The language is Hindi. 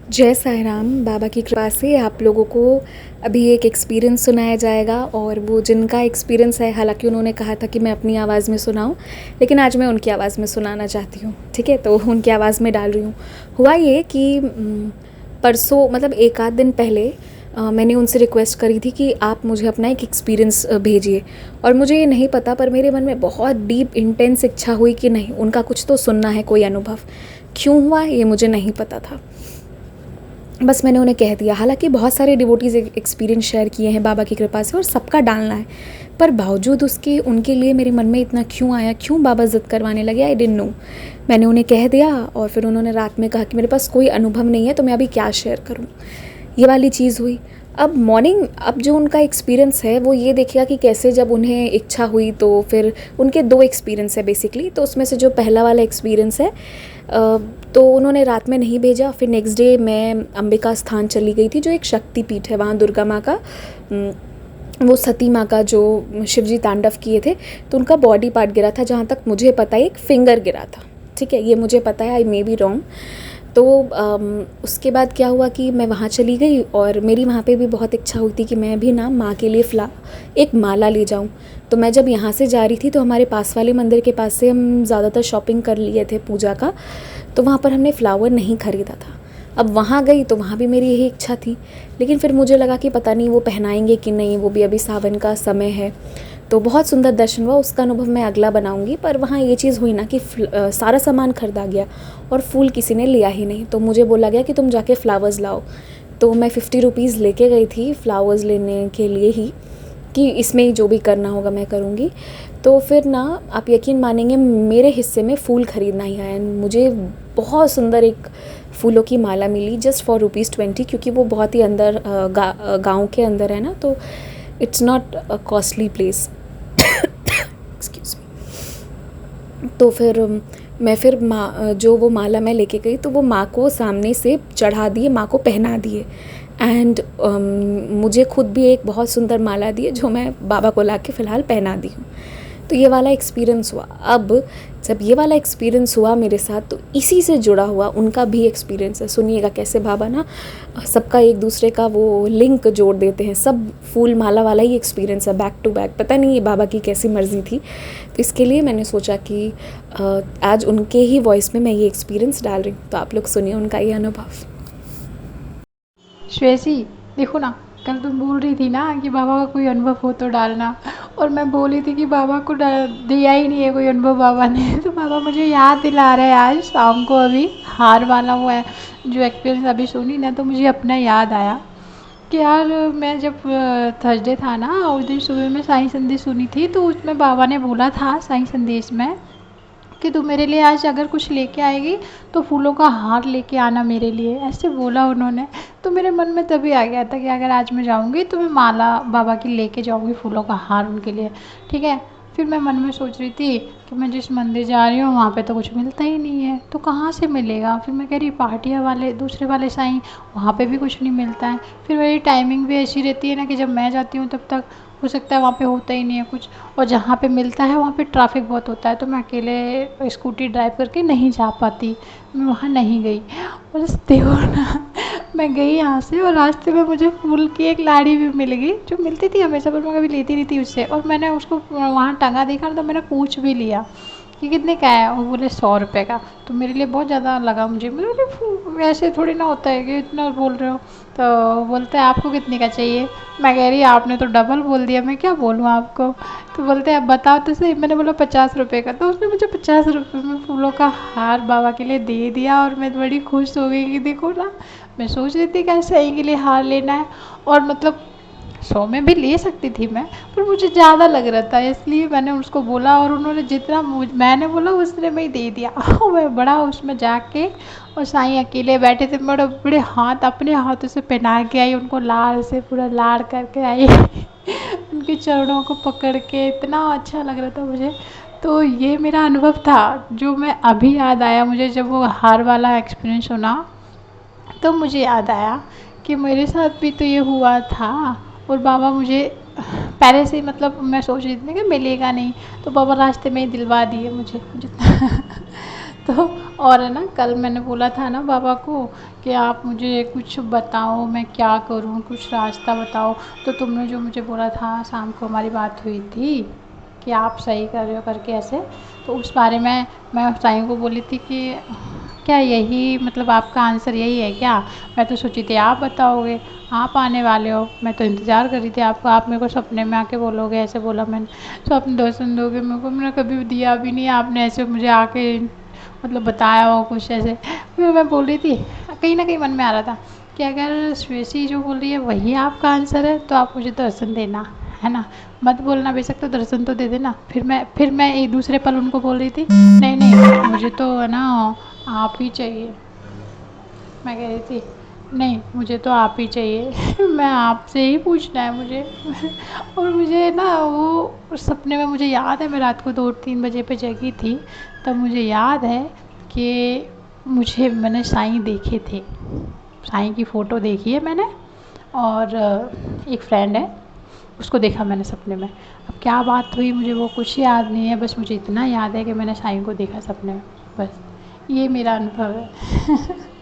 जय साईं राम। बाबा की कृपा से आप लोगों को अभी एक एक्सपीरियंस सुनाया जाएगा और वो जिनका एक्सपीरियंस है, हालाँकि उन्होंने कहा था कि मैं अपनी आवाज़ में सुनाऊँ, लेकिन आज मैं उनकी आवाज़ में सुनाना चाहती हूँ, ठीक है? तो उनकी आवाज़ में डाल रही हूँ। हुआ ये कि परसों मतलब 1 आध दिन पहले मैंने उनसे रिक्वेस्ट करी थी कि आप मुझे अपना एक एक्सपीरियंस भेजिए और मुझे ये नहीं पता पर मेरे मन में बहुत डीप इंटेंस इच्छा हुई कि नहीं, उनका कुछ तो सुनना है, कोई अनुभव। क्यों हुआ ये मुझे नहीं पता था। बस मैंने उन्हें कह दिया, हालाँकि बहुत सारे डिवोटीज़ एक्सपीरियंस शेयर किए हैं बाबा की कृपा से और सबका डालना है, पर बावजूद उसके उनके लिए मेरे मन में इतना क्यों आया, क्यों बाबा ज़िद करवाने लगे, आई डिडंट नो। मैंने उन्हें कह दिया और फिर उन्होंने रात में कहा कि मेरे पास कोई अनुभव नहीं है तो मैं अभी क्या शेयर करूँ। ये वाली चीज़ हुई। अब मॉर्निंग अब जो उनका एक्सपीरियंस है वो ये देखिएगा कि कैसे जब उन्हें इच्छा हुई तो फिर उनके 2 एक्सपीरियंस है बेसिकली। तो उसमें से जो पहला वाला एक्सपीरियंस है तो उन्होंने रात में नहीं भेजा। फिर नेक्स्ट डे मैं अंबिका स्थान चली गई थी जो एक शक्तिपीठ है, वहाँ दुर्गा माँ का वो सती माँ का जो शिवजी तांडव किए थे तो उनका बॉडी पार्ट गिरा था, जहाँ तक मुझे पता है एक फिंगर गिरा था, ठीक है? ये मुझे पता है, आई मे बी रॉन्ग। तो उसके बाद क्या हुआ कि मैं वहाँ चली गई और मेरी वहाँ पे भी बहुत इच्छा हुई थी कि मैं भी ना माँ के लिए एक माला ले जाऊँ। तो मैं जब यहाँ से जा रही थी तो हमारे पास वाले मंदिर के पास से हम ज़्यादातर शॉपिंग कर लिए थे पूजा का, तो वहाँ पर हमने फ्लावर नहीं ख़रीदा था। अब वहाँ गई तो वहाँ भी मेरी यही इच्छा थी, लेकिन फिर मुझे लगा कि पता नहीं वो पहनाएंगे कि नहीं, वो भी अभी सावन का समय है। तो बहुत सुंदर दर्शन हुआ, उसका अनुभव मैं अगला बनाऊंगी। पर वहाँ ये चीज़ हुई ना कि सारा सामान खरीदा गया और फूल किसी ने लिया ही नहीं, तो मुझे बोला गया कि तुम जाके फ्लावर्स लाओ। तो मैं 50 रुपीज़ लेके गई थी फ्लावर्स लेने के लिए ही, कि इसमें ही जो भी करना होगा मैं करूँगी। तो फिर ना आप यकीन मानेंगे मेरे हिस्से में फूल ख़रीदना ही आया। मुझे बहुत सुंदर एक फूलों की माला मिली जस्ट फॉर ₹20, क्योंकि वो बहुत ही अंदर गाँव के अंदर है ना, तो it's not a costly place. Excuse me. तो फिर मैं फिर माँ जो वो माला मैं लेके गई तो वो माँ को सामने से चढ़ा दिए, माँ को पहना दिए एंड मुझे खुद भी एक बहुत सुंदर माला दी है जो मैं बाबा को ला के फ़िलहाल पहना दी हूँ। तो ये वाला एक्सपीरियंस हुआ। अब जब ये वाला एक्सपीरियंस हुआ मेरे साथ तो इसी से जुड़ा हुआ उनका भी एक्सपीरियंस है। सुनिएगा कैसे बाबा ना सबका एक दूसरे का वो लिंक जोड़ देते हैं। सब फूल माला वाला ही एक्सपीरियंस है, बैक टू बैक। पता नहीं ये बाबा की कैसी मर्ज़ी थी। तो इसके लिए मैंने सोचा कि आज उनके ही वॉइस में मैं ये एक्सपीरियंस डाल रही हूँ, तो आप लोग सुनिए उनका ये अनुभव। श्रेयसी, देखो ना, कल तुम बोल रही थी ना कि बाबा का कोई अनुभव हो तो डालना, और मैं बोली थी कि बाबा को दिया ही नहीं है कोई अनुभव बाबा ने। तो बाबा मुझे याद दिला रहे हैं आज शाम को, अभी हार वाला हुआ है जो एक्सपीरियंस अभी सुनी ना, तो मुझे अपना याद आया कि यार मैं जब थर्सडे था ना उस दिन सुबह में साईं संदेश सुनी थी, तो उसमें बाबा ने बोला था साईं संदेश में कि तू मेरे लिए आज अगर कुछ लेके आएगी तो फूलों का हार लेके आना मेरे लिए, ऐसे बोला उन्होंने। तो मेरे मन में तभी आ गया था कि अगर आज मैं जाऊंगी तो मैं माला बाबा की लेके जाऊंगी, फूलों का हार उनके लिए, ठीक है। फिर मैं मन में सोच रही थी कि मैं जिस मंदिर जा रही हूँ वहाँ पे तो कुछ मिलता ही नहीं है, तो कहाँ से मिलेगा। फिर मैं कह रही पाटिया वाले दूसरे वाले साईं, वहाँ पे भी कुछ नहीं मिलता है। फिर मेरी टाइमिंग भी ऐसी रहती है ना कि जब मैं जाती हूँ तब तक हो सकता है वहाँ पे होता ही नहीं है कुछ, और जहाँ पे मिलता है वहाँ पे ट्रैफिक बहुत होता है, तो मैं अकेले स्कूटी ड्राइव करके नहीं जा पाती, मैं वहाँ नहीं गई। और बस देखो ना, मैं गई यहाँ से और रास्ते में मुझे फूल की एक लाड़ी भी मिल गई जो मिलती थी हमेशा, पर मैं कभी लेती नहीं थी उससे, और मैंने उसको वहाँ टंगा देखा तो मैंने पूछ भी लिया कि कितने का है, वो बोले 100 रुपये का। तो मेरे लिए बहुत ज़्यादा लगा मुझे, मैं बोली वैसे थोड़ी ना होता है कि इतना बोल रहे हो। तो बोलते हैं आपको कितने का चाहिए। मैं कह रही आपने तो डबल बोल दिया, मैं क्या बोलूँ आपको। तो बोलते हैं आप बताओ तो सही। मैंने बोला 50 रुपये का, तो उसने मुझे 50 रुपये में फूलों का हार बाबा के लिए दे दिया, और मैं बड़ी खुश हो गई कि देखो ना, मैं सोच रही थी कि सही के लिए हार लेना है, और मतलब 100 में भी ले सकती थी मैं, पर मुझे ज़्यादा लग रहा था इसलिए मैंने उसको बोला, और उन्होंने जितना मैंने बोला उसने में ही दे दिया। मैं बड़ा उसमें जाके, और साईं अकेले बैठे थे, बड़े बड़े हाथ अपने हाथों से पहना के आई उनको, लाड़ से पूरा लाड़ करके आई। उनके चरणों को पकड़ के इतना अच्छा लग रहा था मुझे। तो ये मेरा अनुभव था जो मैं अभी याद आया मुझे, जब वो हार वाला एक्सपीरियंस सुना तो मुझे याद आया कि मेरे साथ भी तो ये हुआ था। और बाबा मुझे पहले से ही, मतलब मैं सोच रही थी ना कि मिलेगा नहीं, तो बाबा रास्ते में ही दिलवा दिए मुझे। तो और है ना, कल मैंने बोला था ना बाबा को कि आप मुझे कुछ बताओ, मैं क्या करूँ, कुछ रास्ता बताओ। तो तुमने जो मुझे बोला था, शाम को हमारी बात हुई थी कि आप सही कर रहे हो करके ऐसे, तो उस बारे में मैं उस टाइम को बोली थी कि क्या यही मतलब आपका आंसर यही है क्या? मैं तो सोची थी आप बताओगे, आप आने वाले हो, मैं तो इंतज़ार कर रही थी आपको, आप मेरे को सपने में आके बोलोगे, ऐसे बोला मैंने, स्वप्न दर्शन दोगे मेरे को, मैंने कभी दिया भी नहीं आपने ऐसे मुझे आके मतलब बताया हो कुछ ऐसे। फिर मैं बोल रही थी, कहीं ना कहीं मन में आ रहा था कि अगर श्वेसी जो बोल रही है वही आपका आंसर है तो आप मुझे दर्शन देना, है ना, मत बोलना बेशक, तो दर्शन तो दे देना। फिर मैं एक दूसरे पल उनको बोल रही थी, नहीं नहीं मुझे तो है ना आप ही चाहिए। मैं कह रही थी नहीं मुझे तो आप ही चाहिए मैं आपसे ही पूछना है मुझे और मुझे ना वो सपने में मुझे याद है, मैं रात को 2-3 बजे पे जगी थी, तब मुझे याद है कि मुझे मैंने साईं देखे थे, साईं की फ़ोटो देखी है मैंने, और एक फ्रेंड है उसको देखा मैंने सपने में। अब क्या बात हुई मुझे वो कुछ याद नहीं है, बस मुझे इतना याद है कि मैंने साईं को देखा सपने में, बस ये मेरा अनुभव है